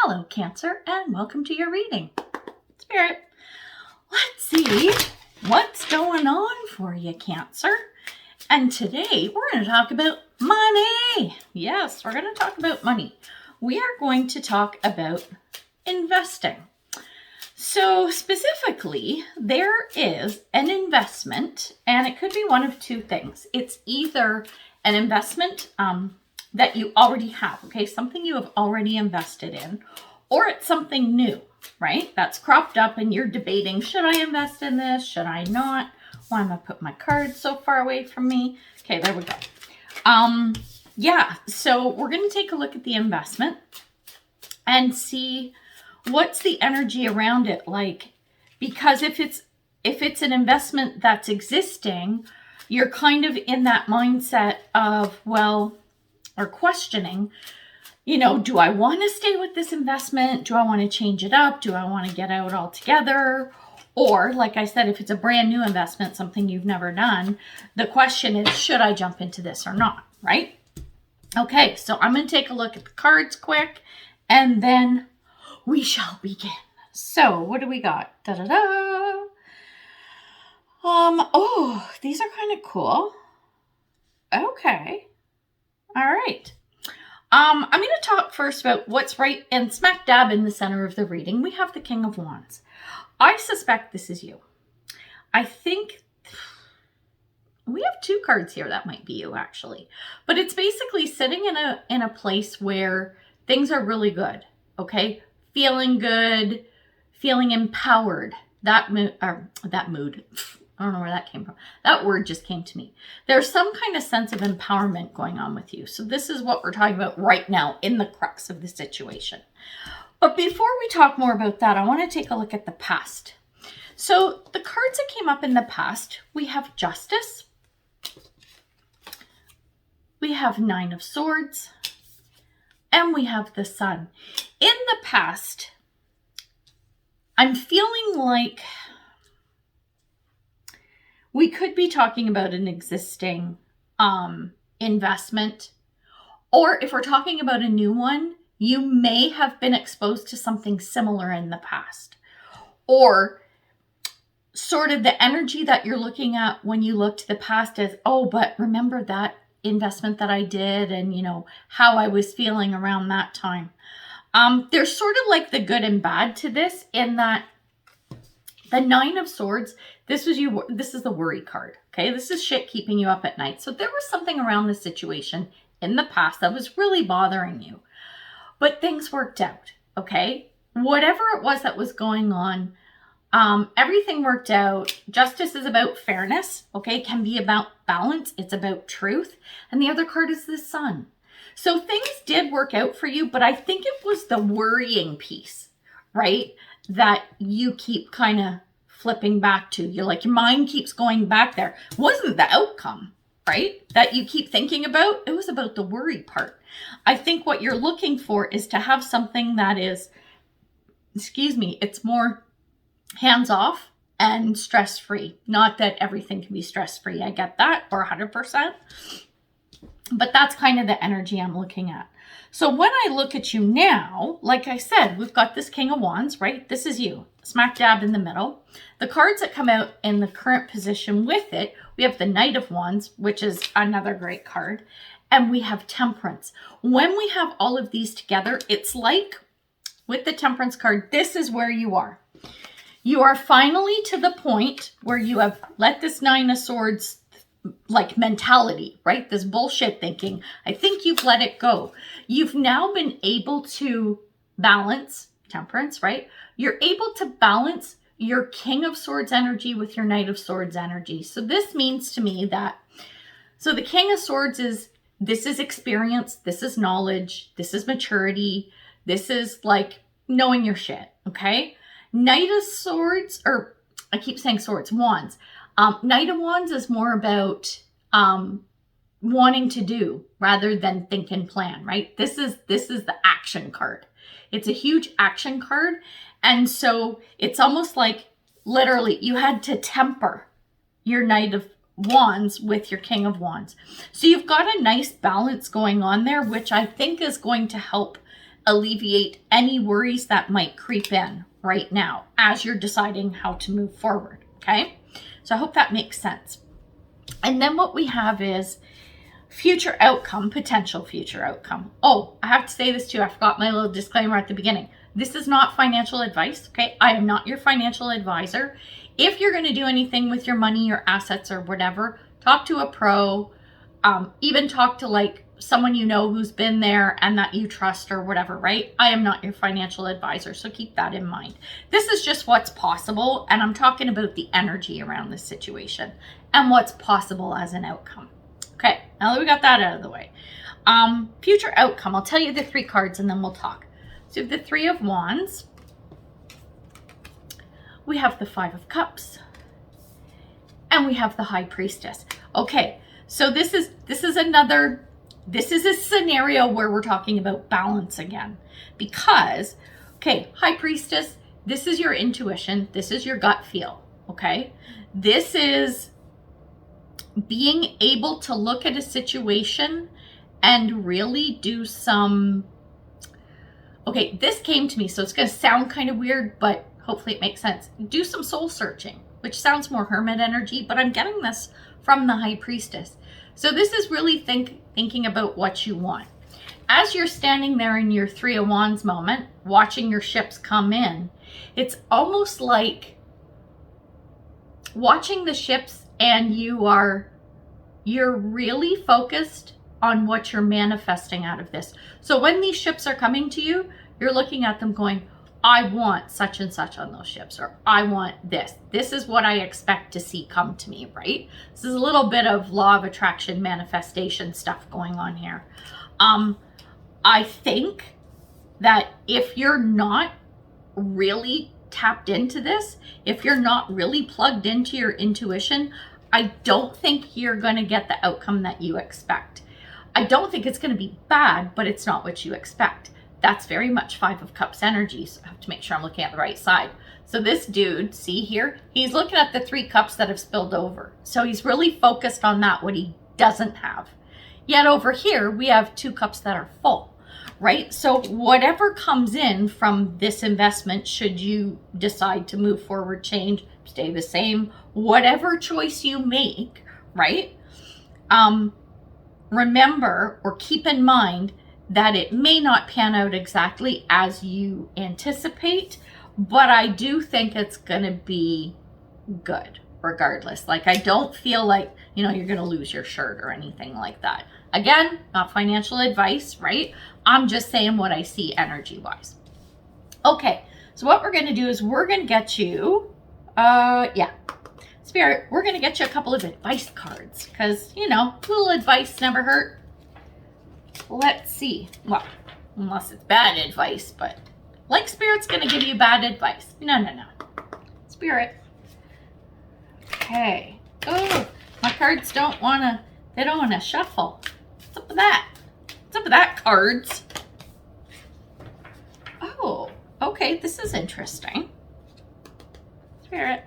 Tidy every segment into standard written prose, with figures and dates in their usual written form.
Hello, Cancer, and welcome to your reading. Spirit, let's see what's going on for you, Cancer. And today we're going to talk about money. Yes, we're going to talk about money. We are going to talk about investing. So specifically, there is an investment, and it could be one of two things. It's either an investment that you already have, okay? Something you have already invested in, or it's something new, right? That's cropped up and you're debating, should I invest in this? Should I not? Why am I putting my cards so far away from me? Okay, there we go. Yeah, so we're going to take a look at the investment and see what's the energy around it like. Because if it's an investment that's existing, you're kind of in that mindset of, well, or questioning, do I want to stay with this investment? Do I want to change it up? Do I want to get out altogether? Or, like I said, if it's a brand new investment, something you've never done, the question is, should I jump into this or not, right? Okay, so I'm going to take a look at the cards quick, and then we shall begin. So, what do we got? Da-da-da! Oh, these are kind of cool. Okay. All right. I'm going to talk first about what's right and smack dab in the center of the reading. We have the King of Wands. I suspect this is you. I think we have two cards here that might be you, actually. But it's basically sitting in a place where things are really good, okay? Feeling good, feeling empowered. That mood. I don't know where that came from. That word just came to me. There's some kind of sense of empowerment going on with you. So this is what we're talking about right now in the crux of the situation. But before we talk more about that, I want to take a look at the past. So the cards that came up in the past, we have Justice. We have Nine of Swords. And we have the Sun. In the past, I'm feeling like we could be talking about an existing investment, or if we're talking about a new one, you may have been exposed to something similar in the past, or sort of the energy that you're looking at when you look to the past as, oh, but remember that investment that I did and, how I was feeling around that time. There's sort of like the good and bad to this in that the Nine of Swords, this is the worry card, okay? This is shit keeping you up at night. So there was something around the situation in the past that was really bothering you. But things worked out, okay? Whatever it was that was going on, everything worked out. Justice is about fairness, okay? Can be about balance. It's about truth. And the other card is the Sun. So things did work out for you, but I think it was the worrying piece, right? That you keep kind of flipping back to. You're like, your mind keeps going back there. It wasn't the outcome, right? That you keep thinking about. It was about the worry part. I think what you're looking for is to have something that is, it's more hands-off and stress-free. Not that everything can be stress-free. I get that, or 100%. But that's kind of the energy I'm looking at. So when I look at you now, like I said, we've got this King of Wands, right? This is you, smack dab in the middle. The cards that come out in the current position with it, we have the Knight of Wands, which is another great card. And we have Temperance. When we have all of these together, it's like with the Temperance card, this is where you are. You are finally to the point where you have let this Nine of Swords like mentality, right? This bullshit thinking. I think you've let it go. You've now been able to balance Temperance, right? You're able to balance your King of Swords energy with your Knight of Swords energy. So this means to me that, so the King of Swords this is experience, this is knowledge, this is maturity, this is like knowing your shit, okay? Knight of Swords, or I keep saying swords, wands. Knight of Wands is more about wanting to do rather than think and plan, right? This is the action card. It's a huge action card. And so it's almost like literally you had to temper your Knight of Wands with your King of Wands. So you've got a nice balance going on there, which I think is going to help alleviate any worries that might creep in right now as you're deciding how to move forward. Okay. So I hope that makes sense. And then what we have is future outcome, potential future outcome. Oh, I have to say this too. I forgot my little disclaimer at the beginning. This is not financial advice. Okay. I am not your financial advisor. If you're going to do anything with your money, your assets, or whatever, talk to a pro. Even talk to like someone you know who's been there and that you trust or whatever, right? I am not your financial advisor, so keep that in mind. This is just what's possible, and I'm talking about the energy around this situation and what's possible as an outcome. Okay, now that we got that out of the way. Future outcome, I'll tell you the 3 cards and then we'll talk. So the 3 of Wands, we have the 5 of Cups, and we have the High Priestess. Okay, so this is a scenario where we're talking about balance again, because, okay, High Priestess, this is your intuition. This is your gut feel. Okay. This is being able to look at a situation and really do some, okay, this came to me, so it's going to sound kind of weird, but hopefully it makes sense. Do some soul searching, which sounds more hermit energy, but I'm getting this from the High Priestess. So this is really thinking about what you want. As you're standing there in your 3 of Wands moment, watching your ships come in, it's almost like watching the ships and you're really focused on what you're manifesting out of this. So when these ships are coming to you, you're looking at them going, I want such and such on those ships, or I want this. This is what I expect to see come to me, right? This is a little bit of law of attraction manifestation stuff going on here. I think that if you're not really tapped into this, if you're not really plugged into your intuition, I don't think you're going to get the outcome that you expect. I don't think it's going to be bad, but it's not what you expect. That's very much 5 of Cups energy. So I have to make sure I'm looking at the right side. So this dude, see here, he's looking at the 3 cups that have spilled over. So he's really focused on that, what he doesn't have. Yet over here, we have 2 cups that are full, right? So whatever comes in from this investment, should you decide to move forward, change, stay the same, whatever choice you make, right? Remember or keep in mind that it may not pan out exactly as you anticipate, but I do think it's going to be good regardless. Like, I don't feel like, you're going to lose your shirt or anything like that. Again, not financial advice, right? I'm just saying what I see energy-wise. Okay, so what we're going to do is we're going to get you, Spirit, we're going to get you a couple of advice cards because, little advice never hurt. Let's see. Well, unless it's bad advice, but like Spirit's going to give you bad advice. No. Spirit. Okay. Oh, my cards don't want to shuffle. What's up with that? What's up with that, cards? Oh, okay. This is interesting. Spirit.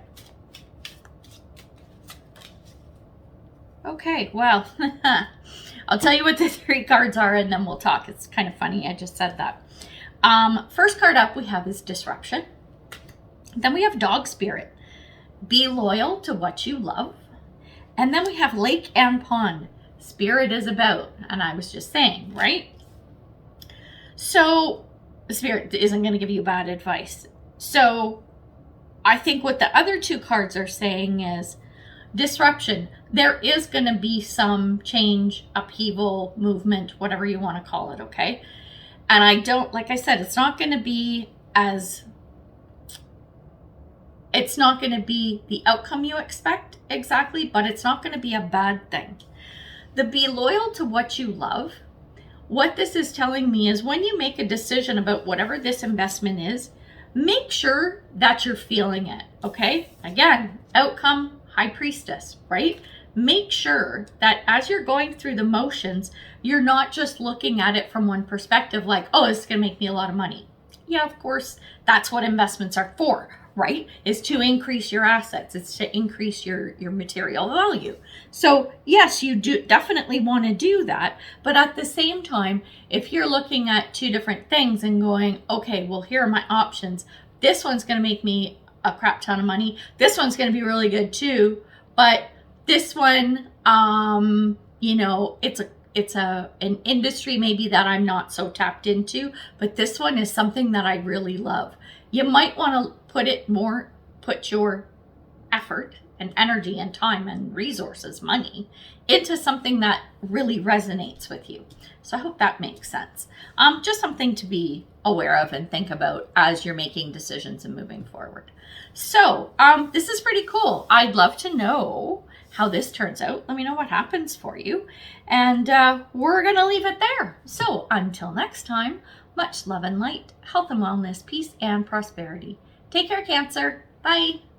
Okay, well, I'll tell you what the 3 cards are and then we'll talk. It's kind of funny. I just said that. First card up we have is Disruption. Then we have Dog Spirit. Be loyal to what you love. And then we have Lake and Pond. Spirit is about. And I was just saying, right? So Spirit isn't going to give you bad advice. So I think what the other 2 cards are saying is disruption. There is going to be some change, upheaval, movement, whatever you want to call it, okay? And I don't, like I said, it's not going to be the outcome you expect exactly, but it's not going to be a bad thing. The be loyal to what you love, what this is telling me is when you make a decision about whatever this investment is, make sure that you're feeling it, okay? Again, outcome, High Priestess, right? Make sure that as you're going through the motions, you're not just looking at it from one perspective like, oh, this is going to make me a lot of money. Yeah, of course, that's what investments are for, right? Is to increase your assets. It's to increase your material value. So yes, you do definitely want to do that. But at the same time, if you're looking at two different things and going, okay, well, here are my options. This one's going to make me a crap ton of money. This one's going to be really good too. But this one, you know, it's an industry maybe that I'm not so tapped into, but this one is something that I really love. You might want to put your effort and energy and time and resources, money, into something that really resonates with you. So I hope that makes sense. Just something to be aware of and think about as you're making decisions and moving forward. So this is pretty cool. I'd love to know how this turns out. Let me know what happens for you. And we're going to leave it there. So until next time, much love and light, health and wellness, peace and prosperity. Take care, Cancer. Bye.